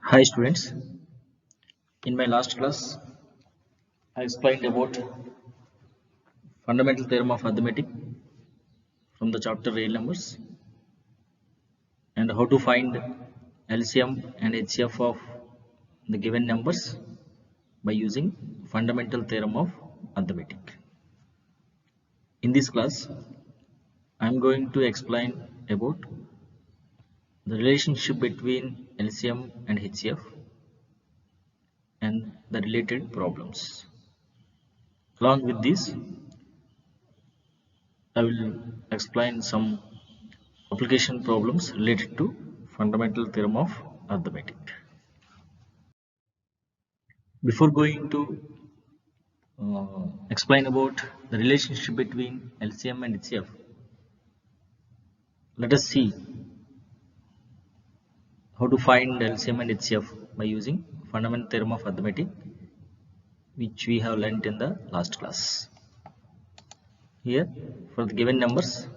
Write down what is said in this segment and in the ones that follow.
Hi students, in my last class I explained about fundamental theorem of arithmetic from the chapter real numbers and how to find LCM and HCF of the given numbers by using fundamental theorem of arithmetic. In this class I am going to explain about the relationship between LCM and HCF and the related problems. Along with this I will explain some application problems related to fundamental theorem of arithmetic. Before going to explain about the relationship between LCM and HCF, let us see how to find LCM and HCF by using fundamental theorem of arithmetic, which we have learnt in the last class. Here, for the given numbers,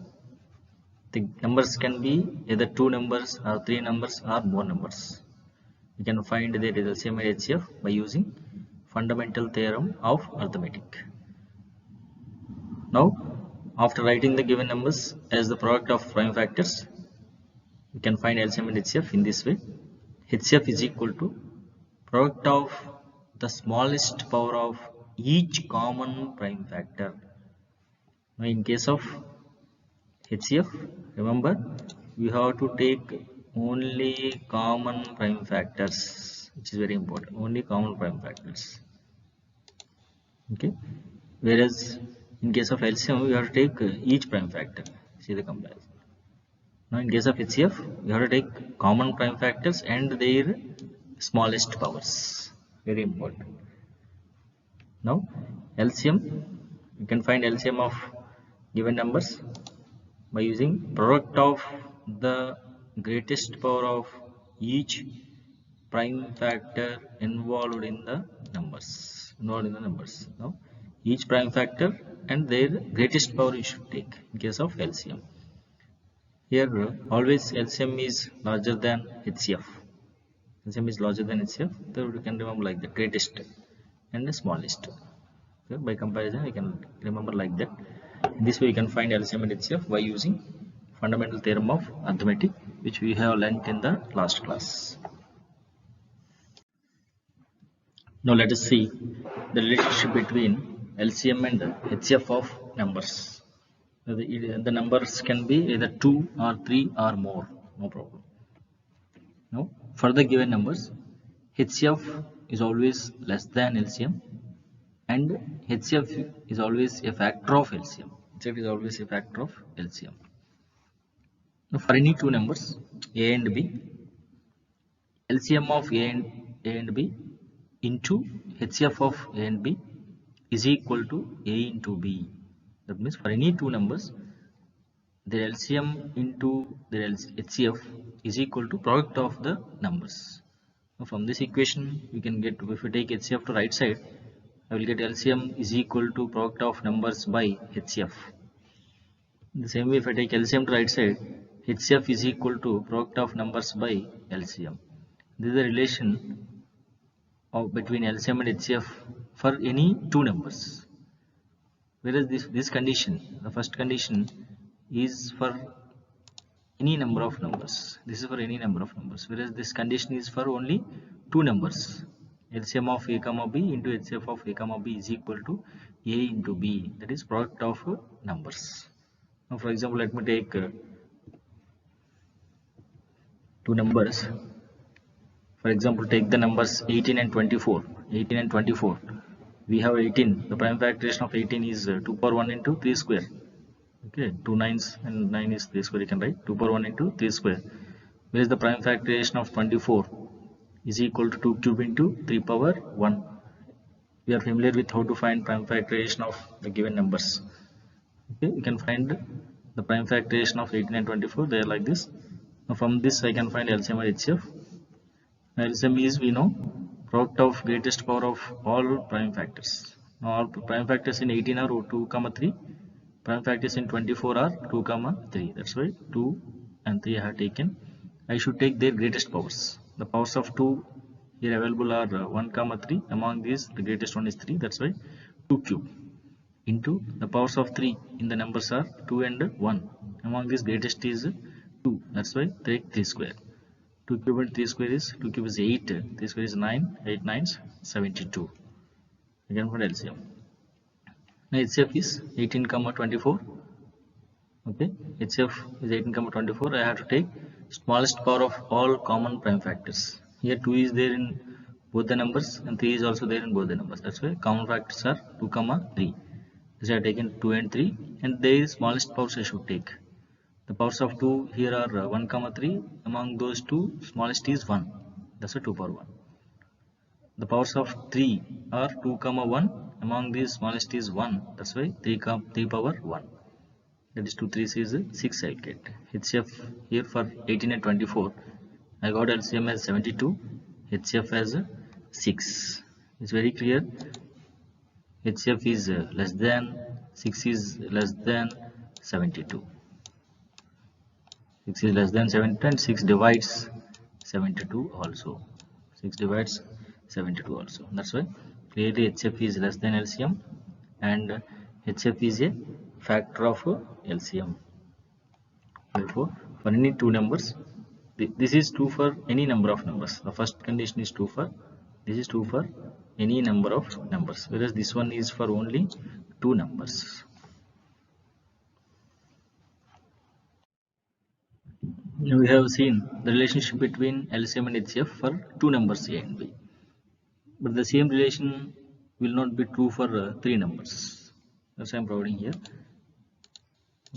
the numbers can be either 2 numbers or 3 numbers or more numbers. We can find their LCM and HCF by using fundamental theorem of arithmetic. Now, after writing the given numbers as the product of prime factors, we can find LCM and HCF in this way. HCF is equal to product of the smallest power of each common prime factor. Now, in case of HCF, remember we have to take only common prime factors, which is very important. Only common prime factors. Okay. Whereas in case of LCM, we have to take each prime factor. See the comparison. Now, in case of HCF, we have to take common prime factors and their smallest powers. Very important. Now, LCM, you can find LCM of given numbers by using product of the greatest power of each prime factor involved in the numbers. Now, each prime factor and their greatest power you should take in case of LCM. Here, always LCM is larger than HCF. LCM is larger than HCF, so you can remember like the greatest and the smallest. So by comparison, we can remember like that. In this way, you can find LCM and HCF by using fundamental theorem of arithmetic, which we have learnt in the last class. Now let us see the relationship between LCM and HCF of numbers. The numbers can be either 2 or 3 or more, no problem. Now, for the given numbers, HCF is always less than LCM and HCF is always a factor of LCM. HCF is always a factor of LCM. Now, for any two numbers, A and B, LCM of A and B into HCF of A and B is equal to A into B. That means for any two numbers, their LCM into their HCF is equal to product of the numbers. Now from this equation, we can get, if we take HCF to right side, I will get LCM is equal to product of numbers by HCF. In the same way, if I take LCM to right side, HCF is equal to product of numbers by LCM. This is the relation between LCM and HCF for any two numbers. Whereas this condition, the first condition is for any number of numbers. This is for any number of numbers. Whereas this condition is for only two numbers. LCM of A comma B into HCF of A comma B is equal to A into B. That is product of numbers. Now, for example, let me take two numbers. For example, take the numbers 18 and 24. 18 and 24. We have 18. The prime factorization of 18 is 2 power 1 into 3 square. Okay, 2 nines and 9 is 3 square. You can write 2 power 1 into 3 square. Whereas the prime factorization of 24 is equal to 2 cube into 3 power 1. We are familiar with how to find prime factorization of the given numbers. Okay, you can find the prime factorization of 18 and 24. They are like this. Now from this I can find LCM and HCF. Now LCM is, we know, product of greatest power of all prime factors. Now all prime factors in 18 are 2 comma 3. Prime factors in 24 are 2 comma 3. That's why 2 and 3 I have taken. I should take their greatest powers. The powers of 2 here available are 1 comma 3. Among these the greatest one is 3, that's why 2 cube, into the powers of 3 in the numbers are 2 and 1. Among these greatest is 2, that's why take 3 square. 2 cube and 3 square is 2 cube is 8, 3 square is 9, 8 9s 72. Again for LCM. Now HCF is 18 comma 24. Okay, HCF is 18 comma 24. I have to take smallest power of all common prime factors. Here 2 is there in both the numbers and 3 is also there in both the numbers. That's why common factors are 2 comma 3. These are taken 2 and 3, and there is smallest powers I should take. The powers of 2 here are 1 comma 3. Among those two, smallest is 1. That's a 2 power 1. The powers of 3 are 2 comma 1. Among these, smallest is 1. That's why 3 power 1. That is 2 3 is 6 I get. HCF here for 18 and 24. I got LCM as 72. HCF as 6. It's very clear. HCF is less than, 6 is less than 72. 6 is less than 72 and 6 divides 72 also. 6 divides 72 also. That's why clearly HCF is less than LCM and HCF is a factor of LCM. Therefore, for any two numbers, this is true for any number of numbers. The first condition is true for, this is true for any number of numbers, whereas this one is for only two numbers. Now we have seen the relationship between LCM and HCF for two numbers A and B. But the same relation will not be true for three numbers. That's why I am providing here.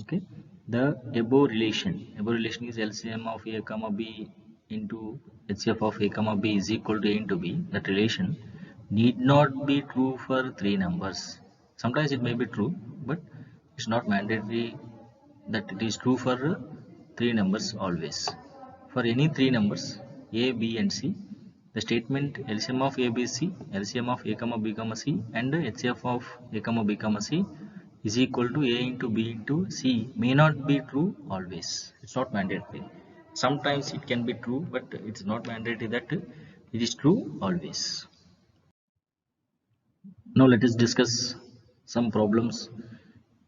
Okay, the above relation is LCM of A comma B into HCF of A comma B is equal to A into B. That relation need not be true for three numbers. Sometimes it may be true, but it's not mandatory that it is true for three numbers always. For any three numbers A, B and C, the statement LCM of A, B, C, LCM of A comma B comma C and HCF of A comma B comma C is equal to A into B into C may not be true always. It's not mandatory. Sometimes it can be true, but it's not mandatory that it is true always. Now let us discuss some problems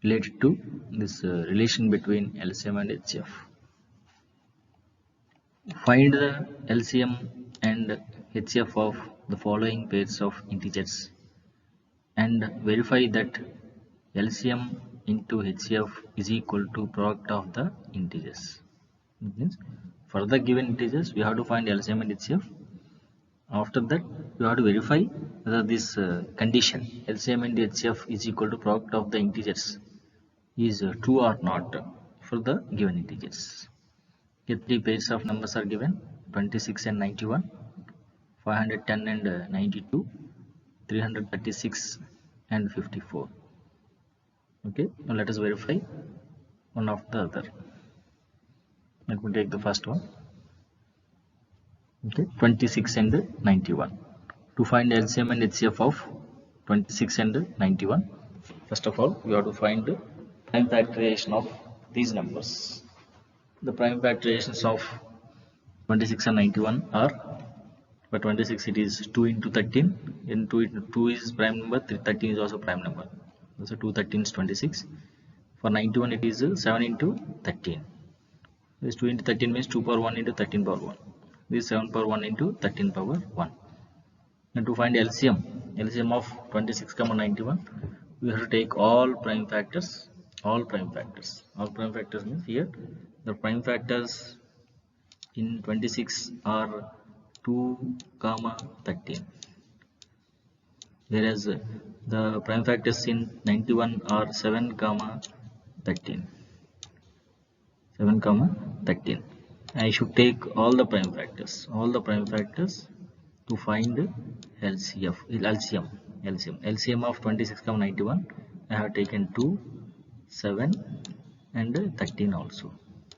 related to this relation between LCM and HCF. Find the LCM and HCF of the following pairs of integers and verify that LCM into HCF is equal to product of the integers. That means for the given integers we have to find LCM and HCF. After that you have to verify whether this condition LCM and HCF is equal to product of the integers is true or not for the given integers. Here three pairs of numbers are given: 26 and 91, 510 and 92, 336 and 54. Okay, now let us verify one after the other. Let me take the first one. Okay, 26 and 91. To find LCM and HCF of 26 and 91, first of all we have to find the prime factorization of these numbers. The prime factorizations of 26 and 91 are, for 26 it is 2 into 13, in 2 is prime number, 13 is also prime number. So 2 13 is 26. For 91 it is 7 into 13. This 2 into 13 means 2 power 1 into 13 power 1. This is 7 power 1 into 13 power 1. And to find LCM of 26 comma 91, we have to take all prime factors. All prime factors means here the prime factors in 26 are 2 comma 13, whereas the prime factors in 91 are 7 comma 13. I should take all the prime factors to find LCM of 26 comma 91. I have taken 2, 7 and 13 also.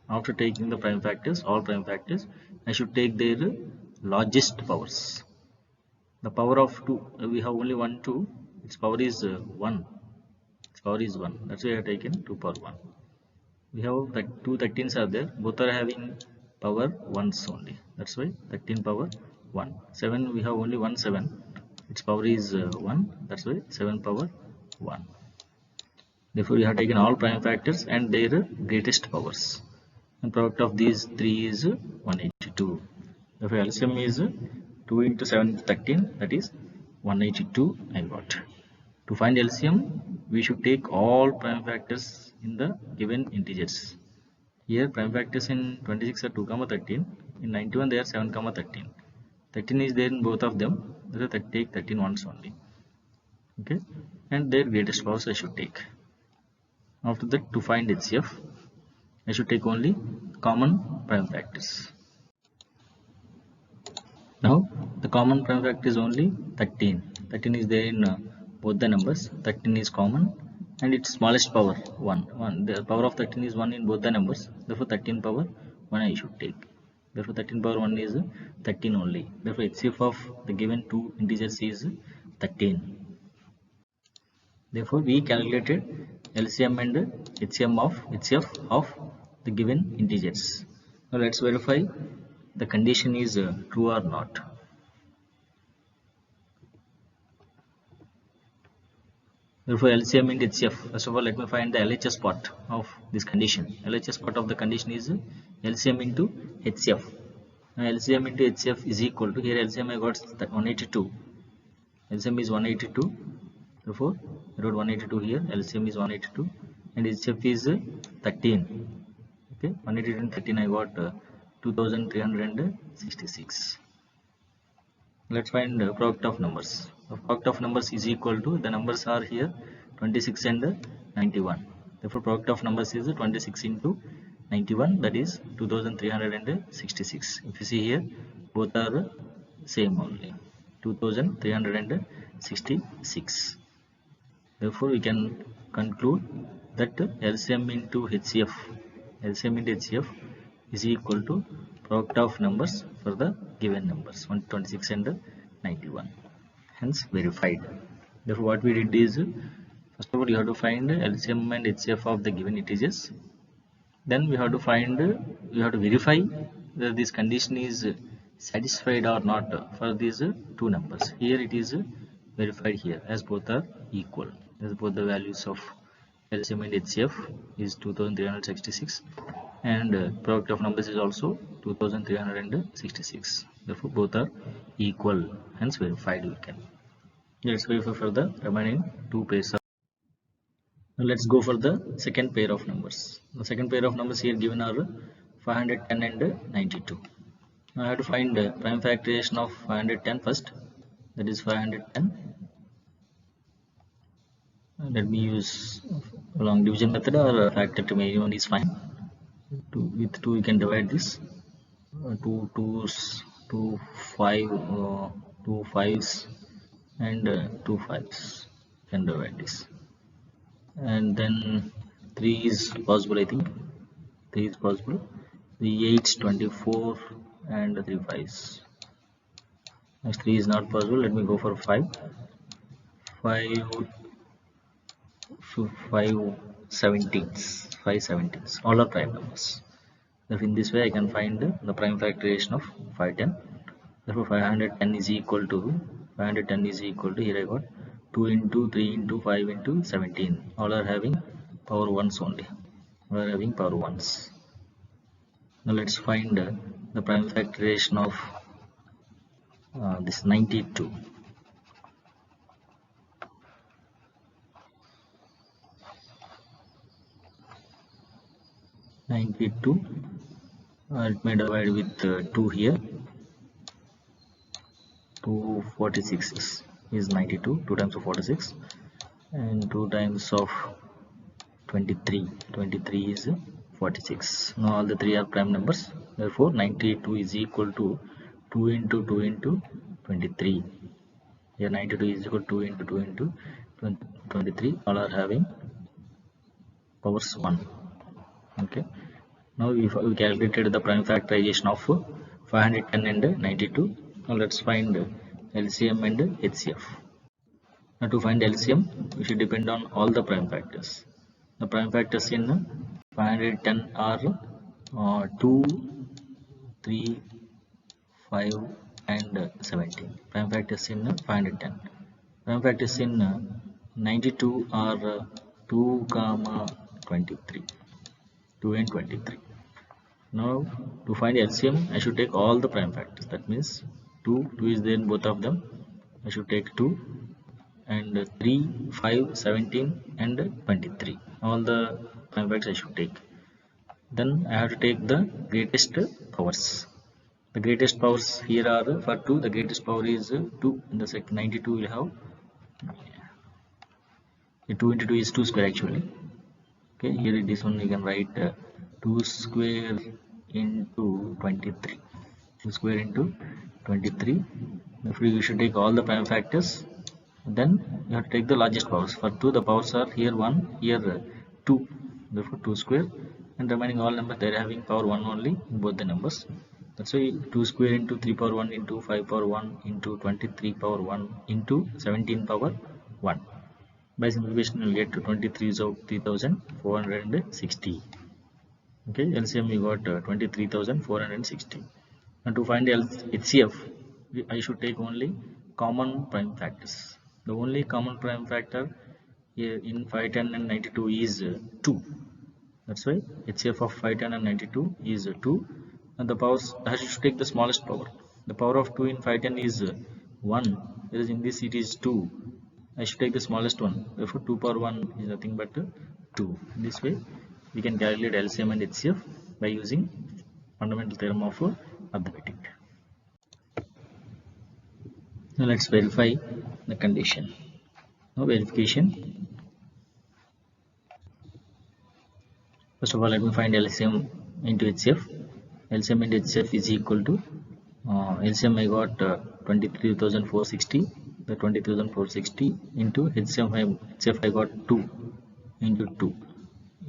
After taking the prime factors, all prime factors, I should take their largest powers. The power of 2, we have only 1 2, its power is 1. That's why I have taken 2 power 1. We have 2 13s are there, both are having power 1s only. That's why 13 power 1. 7 we have only 1 7. Its power is 1. That's why 7 power 1. Therefore, we have taken all prime factors and their greatest powers. And product of these three is 182. Therefore, LCM is 2 into 7 is 13. That is 182 I got. To find LCM, we should take all prime factors in the given integers. Here prime factors in 26 are 2, 13. In 91 they are 7, 13. 13 is there in both of them. Therefore, take 13 once only. Okay, and their greatest powers I should take. After that, to find HCF, I should take only common prime factors. Now the common prime factor is only 13. 13 is there in both the numbers. 13 is common and its smallest power 1. The power of 13 is 1 in both the numbers. Therefore 13 power 1 I should take. Therefore 13 power 1 is 13 only. Therefore HCF of the given two integers is 13. Therefore we calculated LCM and HCF of the given integers. Now let's verify the condition is true or not. Therefore LCM and HCF. First of all, let me find the LHS part of this condition. LHS part of the condition is LCM into HCF. Now LCM into HCF is equal to, here LCM I got 182. LCM is 182. Therefore I wrote 182 here. LCM is 182 and HCF is 13. Okay, 182 and 13 I got 2366. Let's find the product of numbers. The product of numbers is equal to, the numbers are here 26 and 91. Therefore product of numbers is 26 into 91, that is 2366. If you see here, both are same only, 2366. Therefore we can conclude that LCM into HCF is equal to product of numbers for the given numbers 126 and 91, hence verified. Therefore what we did is, first of all you have to find LCM and HCF of the given integers. Then we have to verify whether this condition is satisfied or not for these two numbers. Here it is verified here as both are equal, as both the values of LCM and HCF is 2366 and product of numbers is also 2366. Therefore both are equal, hence verified we can. Let's verify for the remaining two pairs. Now let's go for the second pair of numbers. The second pair of numbers here given are 510 and 92. Now I have to find the prime factorization of 510 first, that is 510. Let me use long division method or factor to anyone is fine. With 2 we can divide this. 2 2s, 2 5, 2 5s and 2 5s can divide this. And then 3 is possible, I think 3 is possible. 3 8s, 24 and 3 5s. Next 3 is not possible. Let me go for 5 17s. All are prime numbers. Therefore in this way I can find the prime factorization of 510. Therefore 510 is equal to, here I got 2 into 3 into 5 into 17. All are having power 1s only. All are having power 1s. Now let's find the prime factorization of this 92. Let me divide with 2 here. 2 46 is 92. 2 times of 46 and 2 times of 23 is 46. Now all the three are prime numbers. Therefore 92 is equal to 2 into 2 into 23. Here 92 is equal to 2 into 2 into 23. All are having powers 1. Okay. Now we calculated the prime factorization of 510 and 92. Now let's find LCM and HCF. Now to find LCM, we should depend on all the prime factors. The prime factors in 510 are 2, 3, 5 and 17. Prime factors in 510. Prime factors in 92 are 2, 23. 2 and 23. Now to find LCM, I should take all the prime factors. That means 2 is there in both of them. I should take 2 and 3, 5, 17 and 23. All the prime factors I should take. Then I have to take the greatest powers. The greatest powers here are for 2. The greatest power is 2. In the second 92 will have 2 into 2 is 2 square actually. Okay, here this one you can write 2 square into 23. 2 square into 23. Therefore you should take all the prime factors. Then you have to take the largest powers. For 2 the powers are here 1, here 2. Therefore 2 square, and remaining all numbers they are having power 1 only in both the numbers. That's why 2 square into 3 power 1 into 5 power 1 into 23 power 1 into 17 power 1. By simplification you will get to 23 is of 3460. Okay, LCM we got 23,460. And to find HCF, I should take only common prime factors. The only common prime factor here in 510 and 92 is 2. That's why HCF of 510 and 92 is 2. And the powers, I should take the smallest power. The power of 2 in 510 is 1, whereas in this it is 2. I should take the smallest one. Therefore 2 power 1 is nothing but 2. This way we can calculate LCM and HCF by using fundamental theorem of arithmetic. Now let's verify the condition. Now verification. First of all, let me find LCM into HCF. LCM into HCF is equal to LCM I got 23,460. The 23,460 into HCF I got 2 into 2.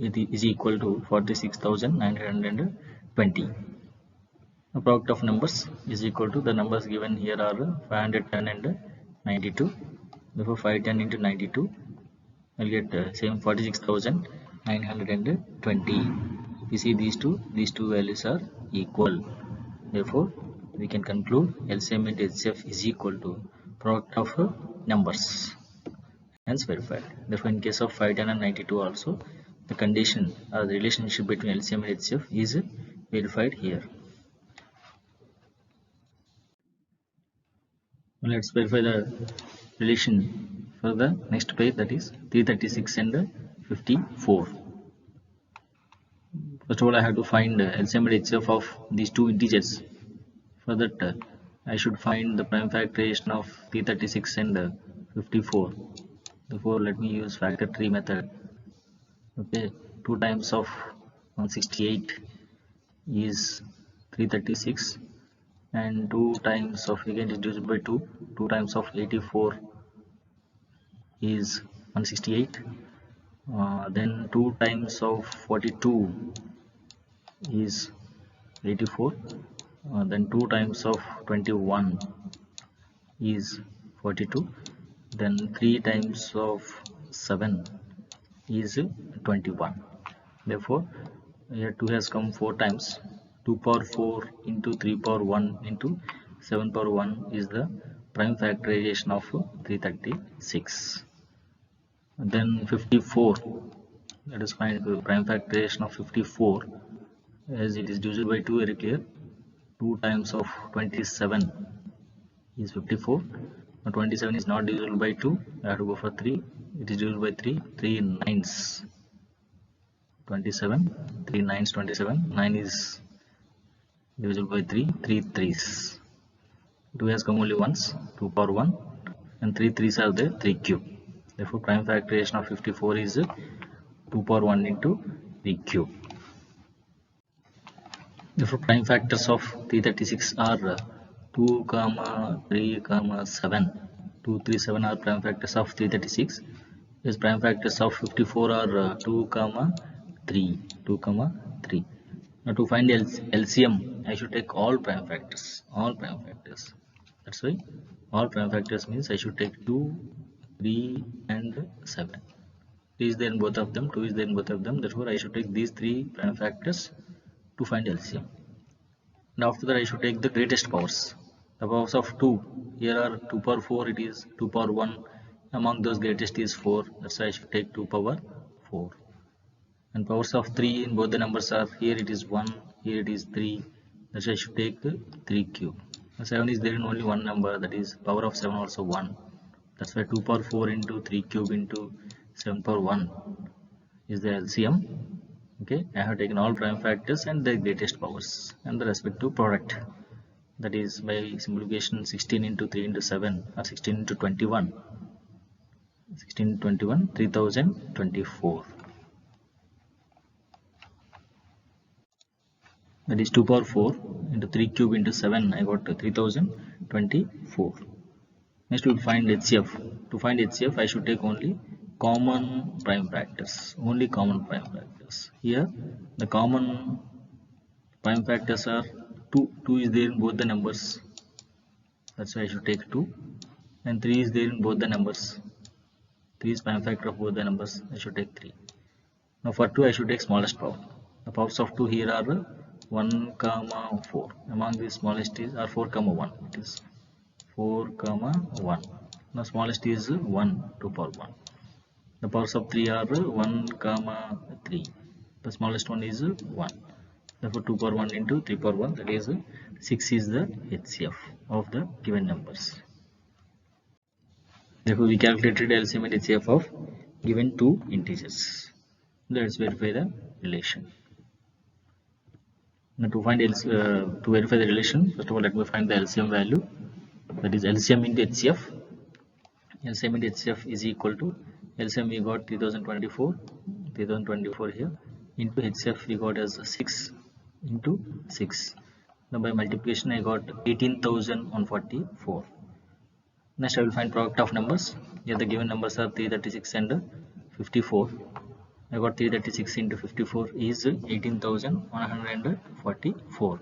It is equal to 46,920. The product of numbers is equal to the numbers given here are 510 and 92. Therefore 510 into 92 I'll get same 46,920. You see these two values are equal. Therefore we can conclude LCM into HCF is equal to product of numbers, hence verified. Therefore in case of 510 and 92 also the condition or the relationship between LCM and HCF is verified here. Let's verify the relation for the next page, that is 336 and 54. First of all, I have to find LCM and HCF of these two integers. For that I should find the prime factorization of 336 and 54. Therefore let me use factor tree method. Okay, 2 times of 168 is 336 and 2 times of, again reduced by 2, 2 times of 84 is 168. Then 2 times of 42 is 84. Then 2 times of 21 is 42. Then 3 times of 7 is 21. Therefore here 2 has come 4 times. 2 power 4 into 3 power 1 into 7 power 1 is the prime factorization of 336. Then 54, let us find the prime factorization of 54, as it is divisible by 2, very clear. 2 times of 27 is 54. Now 27 is not divisible by 2, I have to go for 3. It is divisible by 3, 3 nines 27, 3 nines 27, 9 is divisible by 3, 3 threes. 2 has come only once, 2 power 1, and 3 threes are there, 3 cube. Therefore prime factorization of 54 is 2 power 1 into 3 cube. Therefore prime factors of 336 are 2, 3, 7. 2, 3, 7 are prime factors of 336. Yes, prime factors of 54 are 2, 3. 2, 3. Now to find LCM, I should take all prime factors. All prime factors. That's why all prime factors means I should take 2, 3 and 7. 3 is there in both of them, 2 is there in both of them. Therefore I should take these 3 prime factors to find LCM. and after that I should take the greatest powers. The powers of 2, here are 2 power 4, it is 2 power 1, among those greatest is 4, that's why I should take 2 power 4. And powers of 3 in both the numbers are, here it is 1, here it is 3, that's why I should take 3 cube. 7 is there in only one number, that is power of 7 also 1, that's why 2 power 4 into 3 cube into 7 power 1 is the LCM. Okay, I have taken all prime factors and their greatest powers and the respective product, that is by simplification 16 into 3 into 7 or 16 into 21, 16 into 21, 3024, that is 2 power 4 into 3 cube into 7, I got 3024. Next we will find HCF. To find HCF I should take only common prime factors, only common prime factors. Here the common prime factors are 2, 2 is there in both the numbers, that's why I should take 2, and 3 is there in both the numbers, 3 is prime factor of both the numbers, I should take 3. Now for 2 I should take smallest power. The powers of 2 here are 1, 4, among the smallest is are 4, 1, it is 4, 1. Now smallest is 1, 2 power 1. The powers of 3 are 1, 3. The smallest one is 1. Therefore 2 power 1 into 3 power 1, that is 6 is the HCF of the given numbers. Therefore we calculated LCM and HCF of given two integers. Let's verify the relation. Now to verify the relation, first of all let me find the LCM value, that is LCM into HCF. LCM into HCF is equal to, LCM we got 3024 here, into HCF we got as 6 into 6. Now by multiplication I got 18,144. Next I will find product of numbers. Here the given numbers are 336 and 54. I got 336 into 54 is 18,144.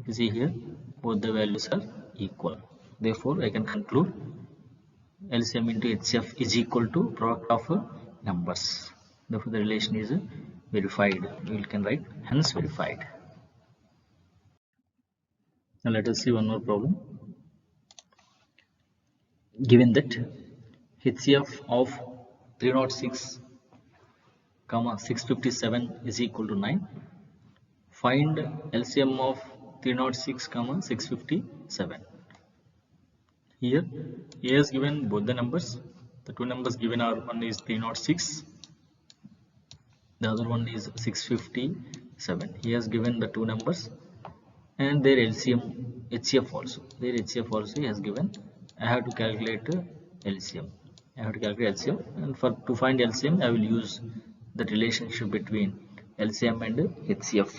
You see here both the values are equal. Therefore I can conclude LCM into HCF is equal to product of numbers. Therefore the relation is verified. We can write hence verified. Now let us see one more problem. Given that HCF of 306, 657 is equal to 9, find LCM of 306, 657. Here A is given both the numbers. The two numbers given are, one is 306, the other one is 657. He has given the two numbers and their LCM, HCF also. Their HCF also he has given. I have to calculate LCM. And to find LCM I will use the relationship between LCM and HCF.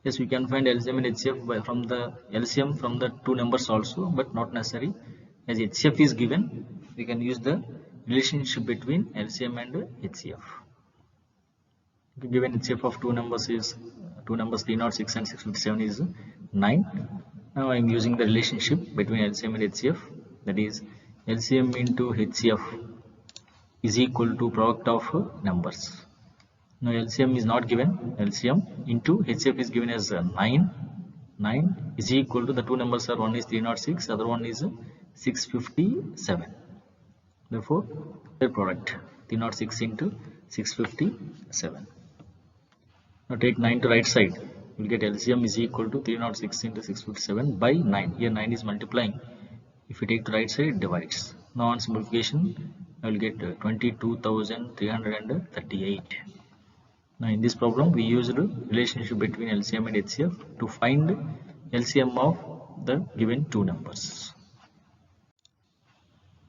Yes, we can find LCM and HCF from the LCM from the two numbers also, but not necessary. As HCF is given, we can use the relationship between LCM and HCF. Given HCF of two numbers 306 and 657 is 9. Now I am using the relationship between LCM and HCF, that is LCM into HCF is equal to product of numbers. Now LCM is not given. LCM into HCF is given as 9. 9 is equal to, the two numbers are, one is 306, other one is 657. Therefore their product 306 into 657. Now take 9 to right side. You will get LCM is equal to 306 into 657 by 9. Here 9 is multiplying. If you take the right side, it divides. Now on simplification, I will get 22,338. Now in this problem, we used the relationship between LCM and HCF to find LCM of the given two numbers.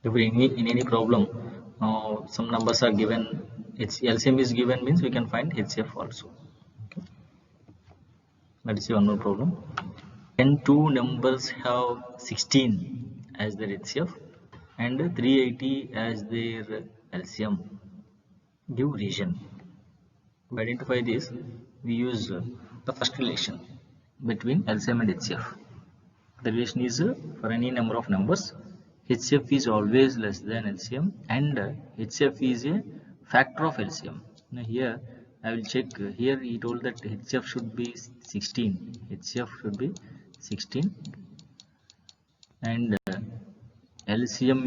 If in any problem, some numbers are given, LCM is given means we can find HCF also. Okay. Let us see one more problem. When two numbers have 16 as their HCF and 380 as their LCM, give region. To identify this, we use the first relation between LCM and HCF. The relation is for any number of numbers, HCF is always less than LCM and HCF is a factor of LCM. Now here I will check. Here he told that HCF should be 16. HCF should be 16, and LCM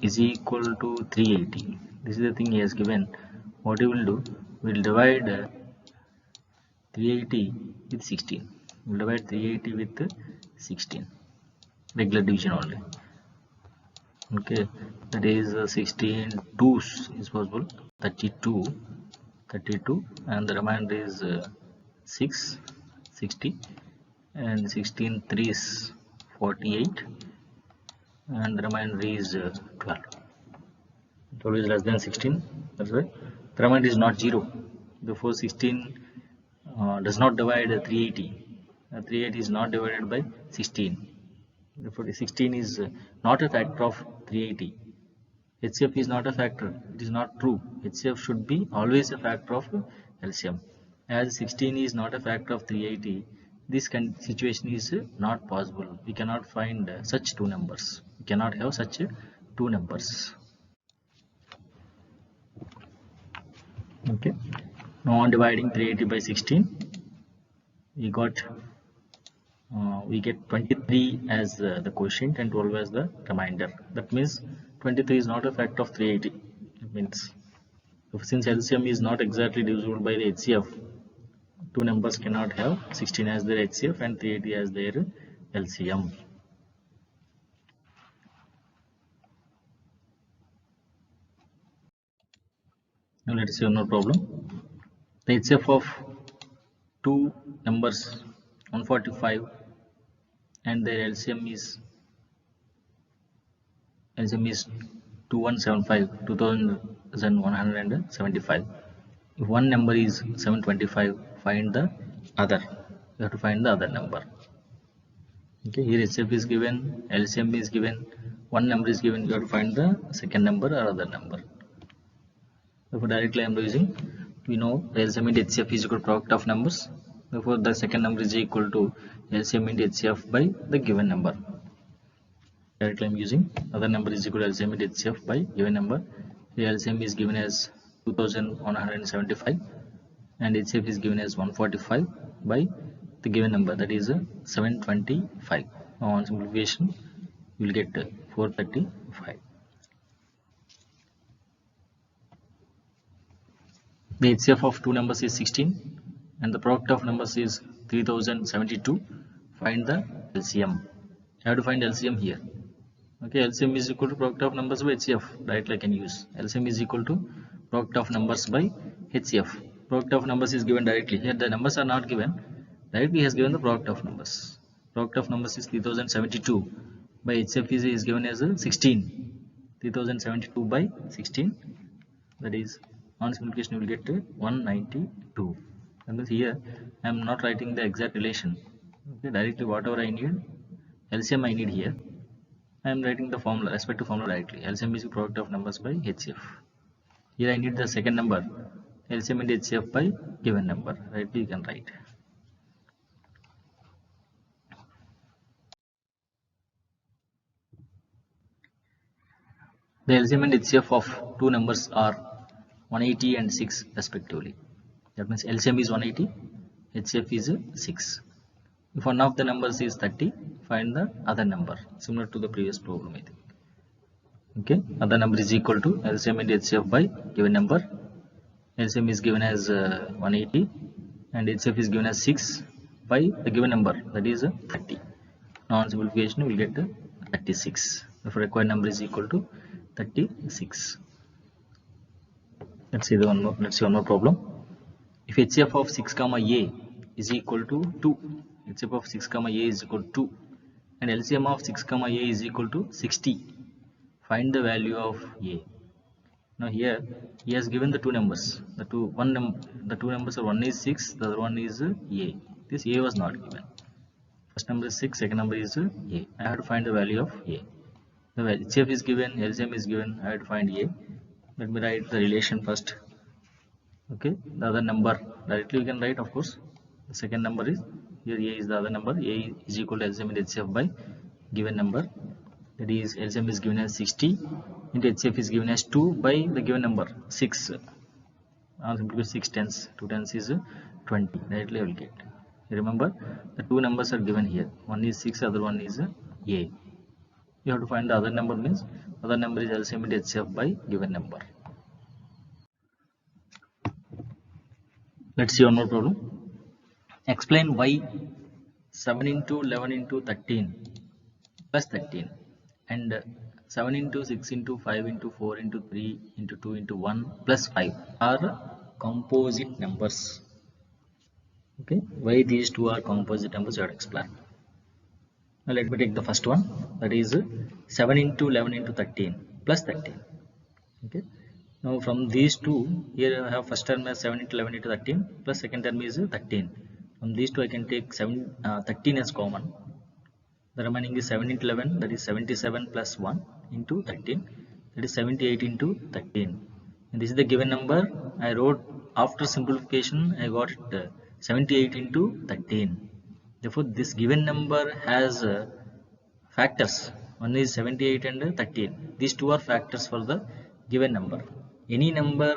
is equal to 380. This is the thing he has given. What you will do, we'll divide 380 with 16. We'll divide 380 with 16. Regular division only. Okay, that is 16 twos is possible, 32, and the remainder is 6, 60, and 16 threes 48, and the remainder is 12. 12 is less than 16, that's why the remainder is not 0. Therefore 16 does not divide 380. 380 is not divided by 16. Therefore 16 is not a factor of 380. HCF is not a factor. It is not true. HCF should be always a factor of LCM. As 16 is not a factor of 380, this situation is not possible. We cannot find such two numbers. We cannot have such two numbers. Okay. Now on dividing 380 by 16, we get 23 as the quotient and 12 as the remainder. That means 23 is not a factor of 380. It means since LCM is not exactly divisible by the HCF, two numbers cannot have 16 as their HCF and 380 as their LCM. Now let us see one more problem. The HCF of two numbers 145 and their LCM is 2175. If one number is 725, find the other. You have to find the other number. Okay, here HCF is given, LCM is given, one number is given. You have to find the second number or other number. Therefore, directly I am using. We know the LCM into HCF is equal to product of numbers. Therefore, the second number is equal to LCM into HCF by the given number. Directly I am using other number is equal to LCM into HCF by given number. The LCM is given as 2175 and HCF is given as 145 by the given number, that is 725. Now on simplification you will get 435. The HCF of two numbers is 16 and the product of numbers is 3072. Find the LCM. I have to find LCM here. Okay, LCM is equal to product of numbers by HCF. Directly I can use. LCM is equal to product of numbers by HCF. Product of numbers is given directly. Here the numbers are not given. Directly he has given the product of numbers. Product of numbers is 3072 by HCF is given as 16. 3072 by 16. That is on simplification you will get 192. And here I am not writing the exact relation. Okay, directly whatever I need, LCM I need here. I am writing the formula, respective formula directly. LCM is the product of numbers by HCF. Here I need the second number, LCM into HCF by given number. Rightly you can write. The LCM and HCF of two numbers are 180 and 6 respectively. That means LCM is 180, HCF is 6. If one of the numbers is 30, find the other number, similar to the previous problem I think. Okay, other number is equal to LCM into HCF by given number. LCM is given as 180 and HCF is given as 6 by the given number, that is 30. Now on simplification we will get 36. The required number is equal to 36. Let's see one more problem. If HCF of 6 comma A is equal to 2, HCF of 6 comma A is equal to 2 and LCM of 6 comma A is equal to 60. Find the value of A. Now here he has given the two numbers. The two numbers are, one is 6, the other one is A. This A was not given. First number is 6, second number is A. I have to find the value of A. The HCF is given, LCM is given. I have to find A. Let me write the relation first. Okay, the other number directly you can write, of course. The second number is here, A is the other number. A is equal to LCM into HCF by given number. That is LCM is given as 60 into HCF is given as 2 by the given number 6. Simplify 6 tens, 2 tens is 20. Directly I will get. Remember, the two numbers are given here. One is 6, other one is A. You have to find the other number, means other number is LCM into HCF by given number. Let's see one more problem. Explain why 7 into 11 into 13 plus 13 and 7 into 6 into 5 into 4 into 3 into 2 into 1 plus 5 are composite numbers. Okay, why these two are composite numbers, I will explain. Now let me take the first one, that is 7 into 11 into 13 plus 13. Okay, now from these two, here I have first term as 7 into 11 into 13 plus second term is 13. From these two I can take 13 as common. The remaining is 7 into 11, that is 77 plus 1 into 13, that is 78 into 13. And this is the given number. I wrote after simplification, I got it 78 into 13. Therefore, this given number has factors. One is 78 and 13. These two are factors for the given number. Any number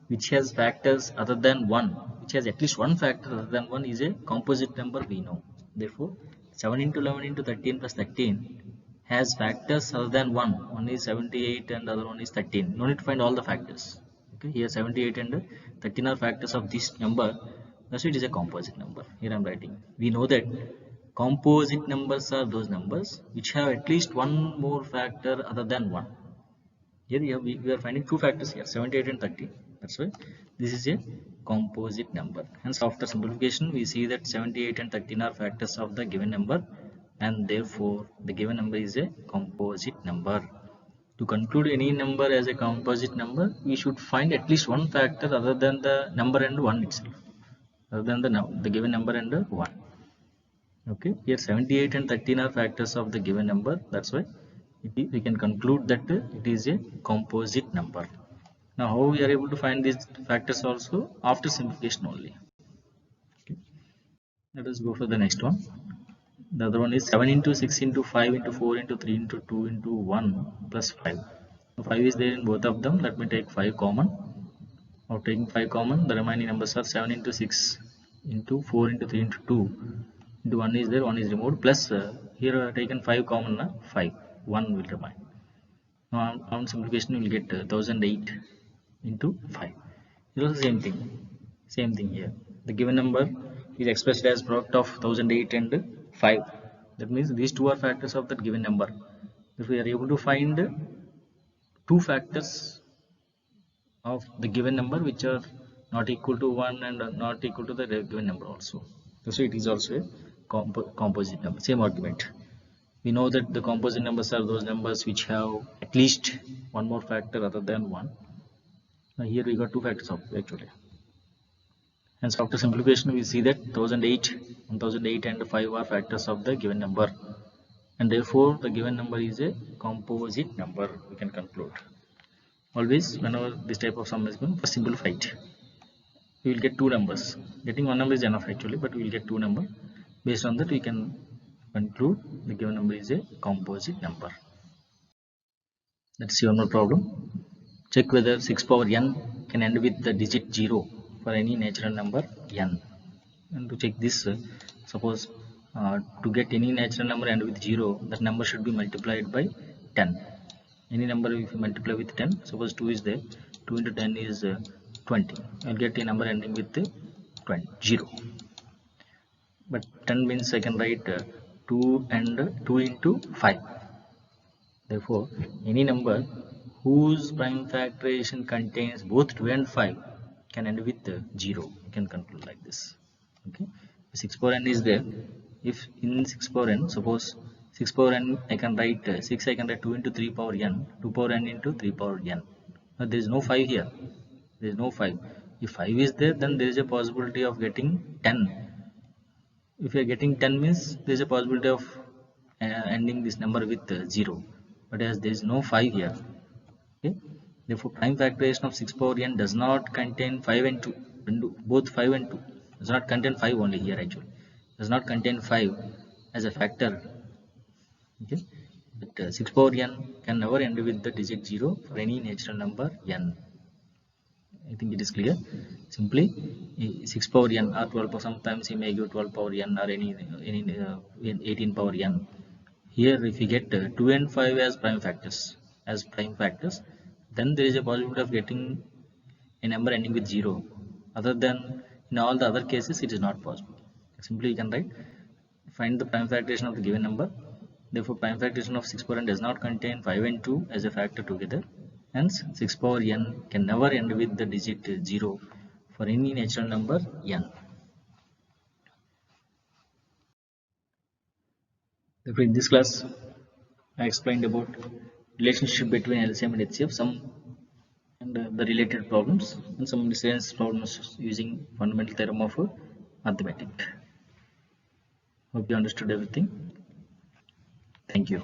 which has factors other than 1, which has at least one factor other than 1, is a composite number, we know. Therefore, 7 into 11 into 13 plus 13 has factors other than 1. One is 78 and the other one is 13. No need to find all the factors. Okay, here 78 and 13 are factors of this number. Thus it is a composite number. Here I am writing. We know that composite numbers are those numbers which have at least one more factor other than 1. Here we are finding two factors here, 78 and 13. That's why this is a composite number. Hence, after simplification, we see that 78 and 13 are factors of the given number, and therefore the given number is a composite number. To conclude any number as a composite number, we should find at least one factor other than the number and 1 itself, other than the given number and 1. Okay, here 78 and 13 are factors of the given number. That's why we can conclude that it is a composite number. Now, how we are able to find these factors also? After simplification only. Okay. Let us go for the next one. The other one is 7 into 6 into 5 into 4 into 3 into 2 into 1 plus 5. So 5 is there in both of them. Let me take 5 common. Now taking 5 common, the remaining numbers are 7 into 6 into 4 into 3 into 2 into 1 is there, 1 is removed, plus here I have taken 5 common, 5, 1 will remain. Now on simplification you will get 1008 into 5. It is the same thing here. The given number is expressed as product of 1008 and 5. That means these two are factors of that given number. If we are able to find two factors of the given number which are not equal to 1 and not equal to the given number also. So it is also a composite number. Same argument. We know that the composite numbers are those numbers which have at least one more factor other than 1. Now here we got two factors of actually. Hence after simplification we see that 1008 and 5 are factors of the given number, and therefore the given number is a composite number. We can conclude. Always whenever this type of sum is given, first simplify it. We will get two numbers. Getting one number is enough actually, but we will get two numbers. Based on that we can conclude the given number is a composite number. Let's see one more problem. Check whether 6 power n can end with the digit 0 for any natural number n. And to check this, suppose to get any natural number end with 0, that number should be multiplied by 10. Any number if you multiply with 10, suppose 2 is there, 2 into 10 is 20. I will get a number ending with 0. But 10 means I can write 2 and 2 into 5. Therefore, any number whose prime factorization contains both 2 and 5 can end with 0. You can conclude like this. Okay, 6 power n is there. If in 6 power n, suppose 6 power n, I can write 6, I can write 2 into 3 power n, 2 power n into 3 power n. But there is no 5 here. There is no 5. If 5 is there, then there is a possibility of getting 10. If you are getting 10 means there is a possibility of ending this number with 0. But as there is no 5 here, okay, therefore prime factorization of 6 power n does not contain 5 and 2, both 5 and 2. Does not contain 5 only here actually. Does not contain 5 as a factor. Okay, but 6 power n can never end with the digit 0 for any natural number n. I think it is clear. Simply 6 power n or 12 power, sometimes you may give 12 power n or any 18 power n. Here if you get 2 and 5 as prime factors, then there is a possibility of getting a number ending with 0. Other than in all the other cases, it is not possible. Simply you can write, find the prime factorization of the given number. Therefore, prime factorization of 6 power n does not contain 5 and 2 as a factor together. Hence, 6 power n can never end with the digit 0 for any natural number n. Therefore, in this class, I explained about relationship between LCM and HCF, some and the related problems, and some miscellaneous problems using fundamental theorem of arithmetic. Hope you understood everything. Thank you.